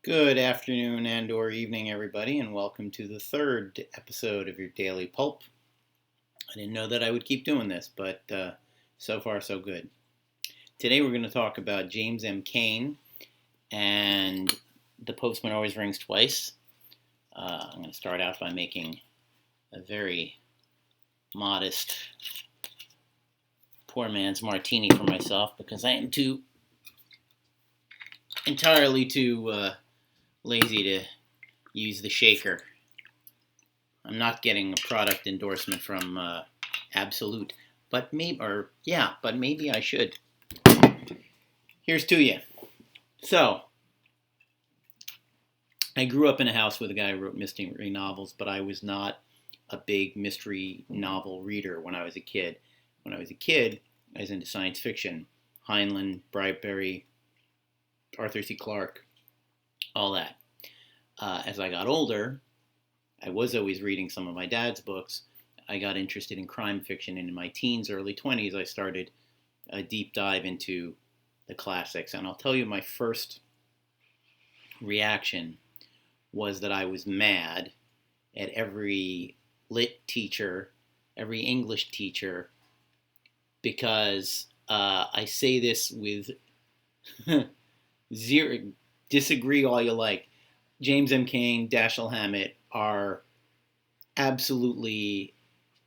Good afternoon and or evening, everybody, and welcome to the third episode of your Daily Pulp. I didn't know that I would keep doing this, but so far so good. Today we're going to talk about James M. Cain and The Postman Always Rings Twice. I'm going to start out by making a very modest poor man's martini for myself because I am entirely too lazy to use the shaker. I'm not getting a product endorsement from Absolute, but maybe I should. Here's to you. So, I grew up in a house with a guy who wrote mystery novels, but I was not a big mystery novel reader when I was a kid. When I was a kid, I was into science fiction. Heinlein, Bradbury, Arthur C. Clarke, all that. As I got older, I was always reading some of my dad's books. I got interested in crime fiction, and in my teens, early 20s, I started a deep dive into the classics. And I'll tell you, my first reaction was that I was mad at every lit teacher, every English teacher, because I say this with zero, disagree all you like. James M. Cain, Dashiell Hammett are absolutely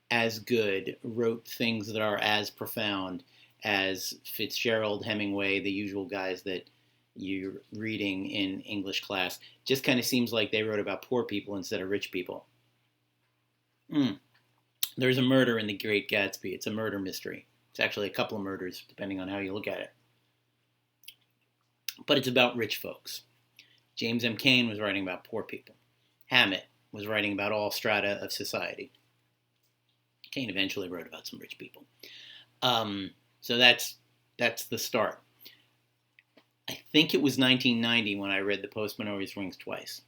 as good, wrote things that are as profound as Fitzgerald, Hemingway, the usual guys that you're reading in English class. Just kind of seems like they wrote about poor people instead of rich people. There's a murder in The Great Gatsby. It's a murder mystery. It's actually a couple of murders, depending on how you look at it. But it's about rich folks. James M. Cain was writing about poor people. Hammett was writing about all strata of society. Cain eventually wrote about some rich people. So that's the start. I think it was 1990 when I read The Postman Always Rings Twice.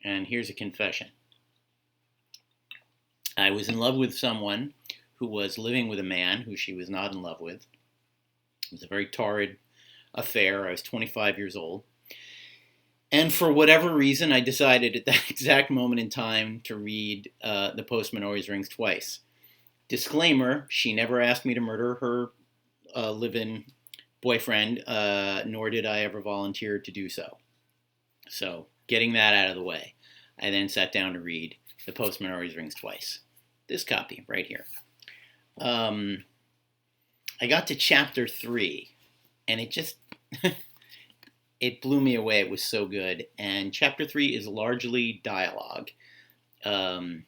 And here's a confession. I was in love with someone who was living with a man who she was not in love with. It was a very torrid affair. I was 25 years old. And for whatever reason, I decided at that exact moment in time to read The Postman Always Rings Twice. Disclaimer, she never asked me to murder her live-in boyfriend, nor did I ever volunteer to do so. So, getting that out of the way, I then sat down to read The Postman Always Rings Twice. This copy, right here. I got to chapter 3, and it just... it blew me away. It was so good. And chapter 3 is largely dialogue. The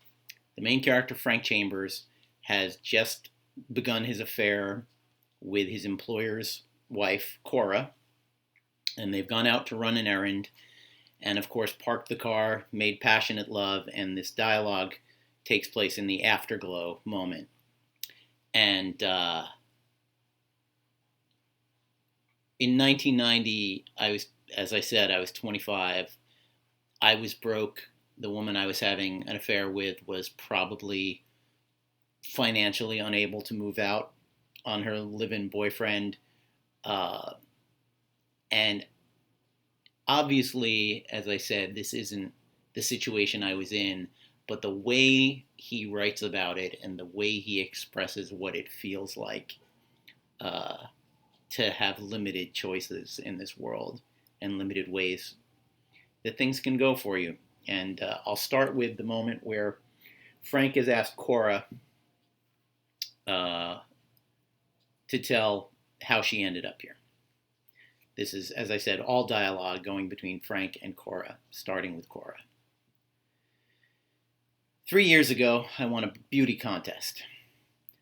main character, Frank Chambers, has just begun his affair with his employer's wife, Cora. And they've gone out to run an errand. And, of course, parked the car, made passionate love. And this dialogue takes place in the afterglow moment. And in 1990, as I said, I was 25. I was broke. The woman I was having an affair with was probably financially unable to move out on her live-in boyfriend. And obviously, as I said, this isn't the situation I was in, but the way he writes about it and the way he expresses what it feels like to have limited choices in this world and limited ways that things can go for you. And I'll start with the moment where Frank has asked Cora to tell how she ended up here. This is, as I said, all dialogue going between Frank and Cora, starting with Cora. 3 years ago, I won a beauty contest.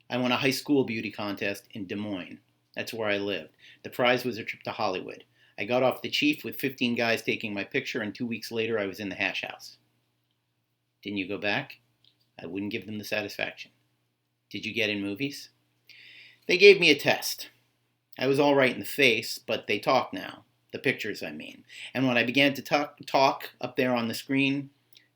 I won a high school beauty contest in Des Moines. That's where I lived. The prize was a trip to Hollywood. I got off the Chief with 15 guys taking my picture, and 2 weeks later I was in the hash house. Didn't you go back? I wouldn't give them the satisfaction. Did you get in movies? They gave me a test. I was all right in the face, but they talk now. The pictures, I mean. And when I began to talk up there on the screen,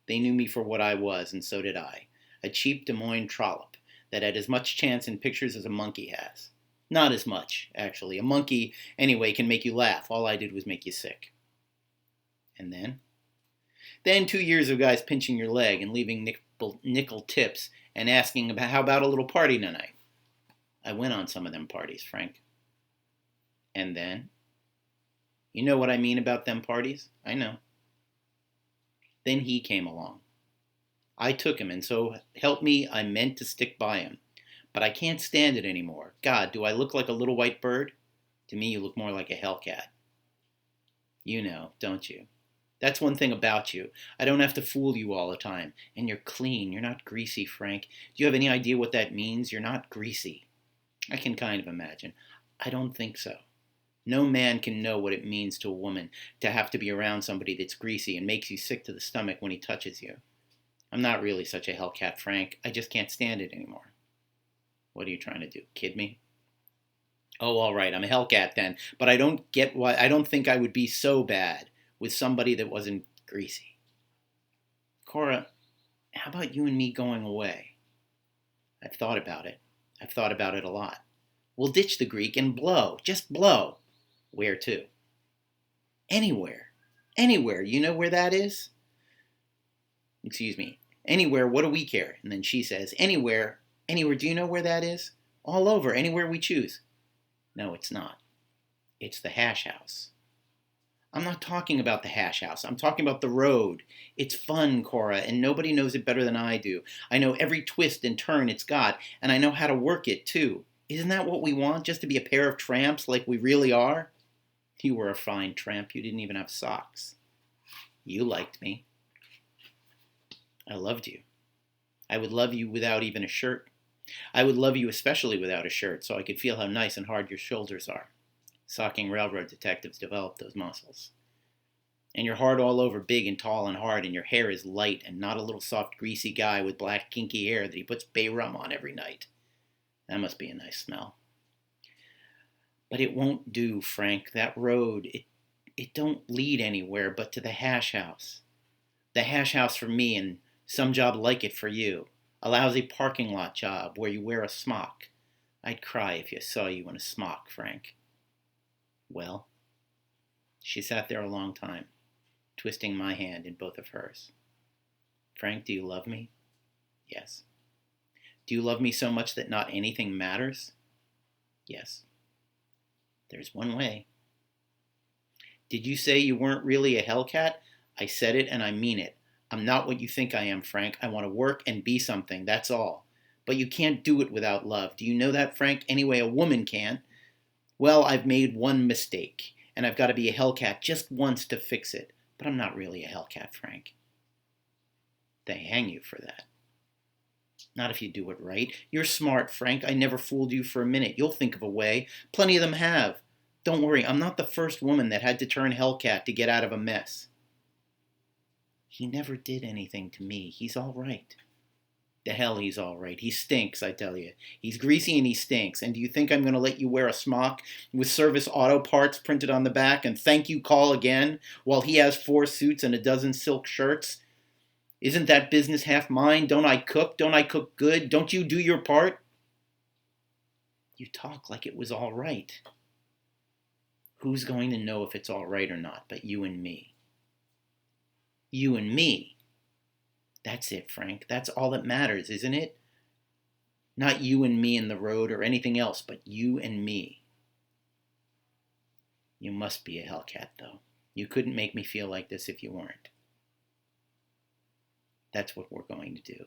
they knew me for what I was, and so did I. A cheap Des Moines trollop that had as much chance in pictures as a monkey has. Not as much, actually. A monkey, anyway, can make you laugh. All I did was make you sick. And then 2 years of guys pinching your leg and leaving nickel tips and asking about how about a little party tonight. I went on some of them parties, Frank. And then, you know what I mean about them parties? I know. Then he came along. I took him, and so help me, I meant to stick by him. But I can't stand it anymore. God, do I look like a little white bird? To me, you look more like a hellcat. You know, don't you? That's one thing about you. I don't have to fool you all the time. And you're clean. You're not greasy, Frank. Do you have any idea what that means? You're not greasy. I can kind of imagine. I don't think so. No man can know what it means to a woman to have to be around somebody that's greasy and makes you sick to the stomach when he touches you. I'm not really such a hellcat, Frank. I just can't stand it anymore. What are you trying to do? Kid me? Oh, all right, I'm a hellcat then. But I don't get why. I don't think I would be so bad with somebody that wasn't greasy. Cora, how about you and me going away? I've thought about it. I've thought about it a lot. We'll ditch the Greek and blow. Just blow. Where to? Anywhere. Anywhere. You know where that is? Excuse me. Anywhere, what do we care? And then she says, anywhere. Anywhere, do you know where that is? All over, anywhere we choose. No, it's not. It's the hash house. I'm not talking about the hash house. I'm talking about the road. It's fun, Cora, and nobody knows it better than I do. I know every twist and turn it's got, and I know how to work it, too. Isn't that what we want, just to be a pair of tramps like we really are? You were a fine tramp. You didn't even have socks. You liked me. I loved you. I would love you without even a shirt. I would love you especially without a shirt, so I could feel how nice and hard your shoulders are. Socking railroad detectives develop those muscles. And you're hard all over, big and tall and hard, and your hair is light and not a little soft, greasy guy with black, kinky hair that he puts bay rum on every night. That must be a nice smell. But it won't do, Frank. That road, it don't lead anywhere but to the hash house. The hash house for me and some job like it for you. A lousy parking lot job where you wear a smock. I'd cry if you saw you in a smock, Frank. Well, she sat there a long time, twisting my hand in both of hers. Frank, do you love me? Yes. Do you love me so much that not anything matters? Yes. There's one way. Did you say you weren't really a hellcat? I said it and I mean it. I'm not what you think I am, Frank. I want to work and be something, that's all. But you can't do it without love. Do you know that, Frank? Anyway, a woman can. Well, I've made one mistake, and I've got to be a hellcat just once to fix it. But I'm not really a hellcat, Frank. They hang you for that. Not if you do it right. You're smart, Frank. I never fooled you for a minute. You'll think of a way. Plenty of them have. Don't worry, I'm not the first woman that had to turn hellcat to get out of a mess. He never did anything to me. He's all right. The hell he's all right. He stinks, I tell you. He's greasy and he stinks. And do you think I'm going to let you wear a smock with service auto parts printed on the back and thank you call again while he has 4 suits and a dozen silk shirts? Isn't that business half mine? Don't I cook? Don't I cook good? Don't you do your part? You talk like it was all right. Who's going to know if it's all right or not but you and me? You and me. That's it, Frank. That's all that matters, isn't it? Not you and me in the road or anything else, but you and me. You must be a hellcat, though. You couldn't make me feel like this if you weren't. That's what we're going to do.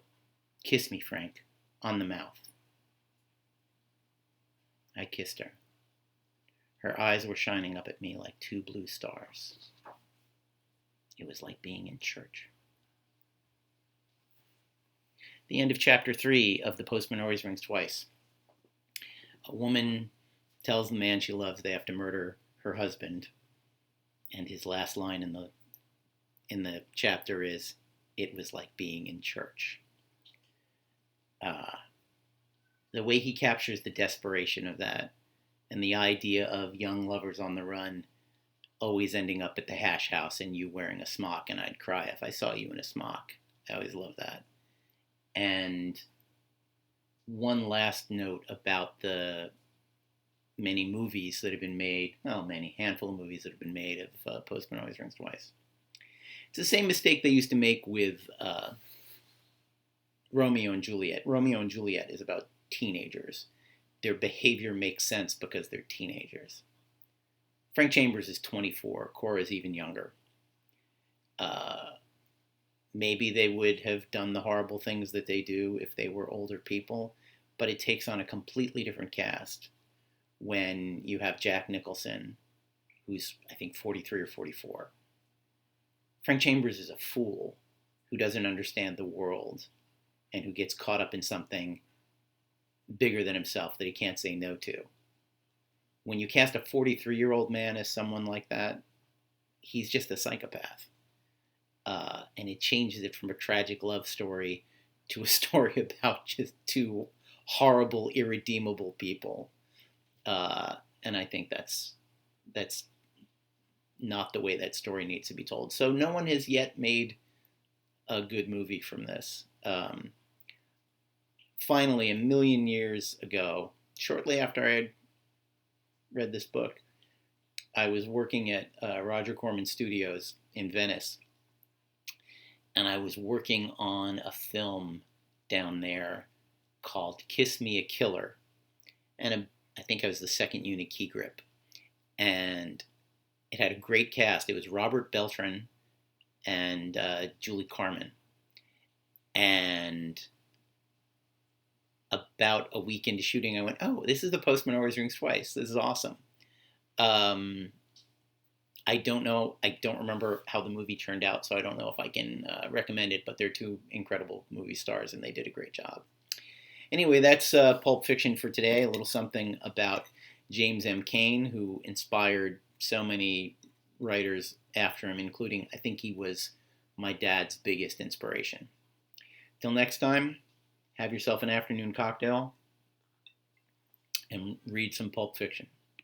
Kiss me, Frank, on the mouth. I kissed her. Her eyes were shining up at me like 2 blue stars. It was like being in church. The end of chapter 3 of The Postman Always Rings Twice. A woman tells the man she loves they have to murder her husband, and his last line in the chapter is, "It was like being in church." The way he captures the desperation of that, and the idea of young lovers on the run always ending up at the hash house and you wearing a smock, and I'd cry if I saw you in a smock. I always loved that. And one last note about the many movies that have been made, handful of movies that have been made of Postman Always Rings Twice. It's the same mistake they used to make with Romeo and Juliet. Romeo and Juliet is about teenagers. Their behavior makes sense because they're teenagers. Frank Chambers is 24. Cora is even younger. Maybe they would have done the horrible things that they do if they were older people, but it takes on a completely different cast when you have Jack Nicholson, who's, I think, 43 or 44. Frank Chambers is a fool who doesn't understand the world and who gets caught up in something bigger than himself that he can't say no to. When you cast a 43-year-old man as someone like that, he's just a psychopath. And it changes it from a tragic love story to a story about just two horrible, irredeemable people. And I think that's not the way that story needs to be told. So no one has yet made a good movie from this. Finally, a million years ago, shortly after I had read this book, I was working at Roger Corman Studios in Venice, and I was working on a film down there called Kiss Me a Killer, and I think I was the second unit key grip, and it had a great cast. It was Robert Beltran and Julie Carmen, and about a week into shooting, I went, oh, this is The Postman Always Rings Twice. This is awesome. I don't know. I don't remember how the movie turned out, so I don't know if I can recommend it, but they're two incredible movie stars, and they did a great job. Anyway, that's Pulp Fiction for today. A little something about James M. Cain, who inspired so many writers after him, including, I think he was my dad's biggest inspiration. Till next time, have yourself an afternoon cocktail and read some Pulp Fiction.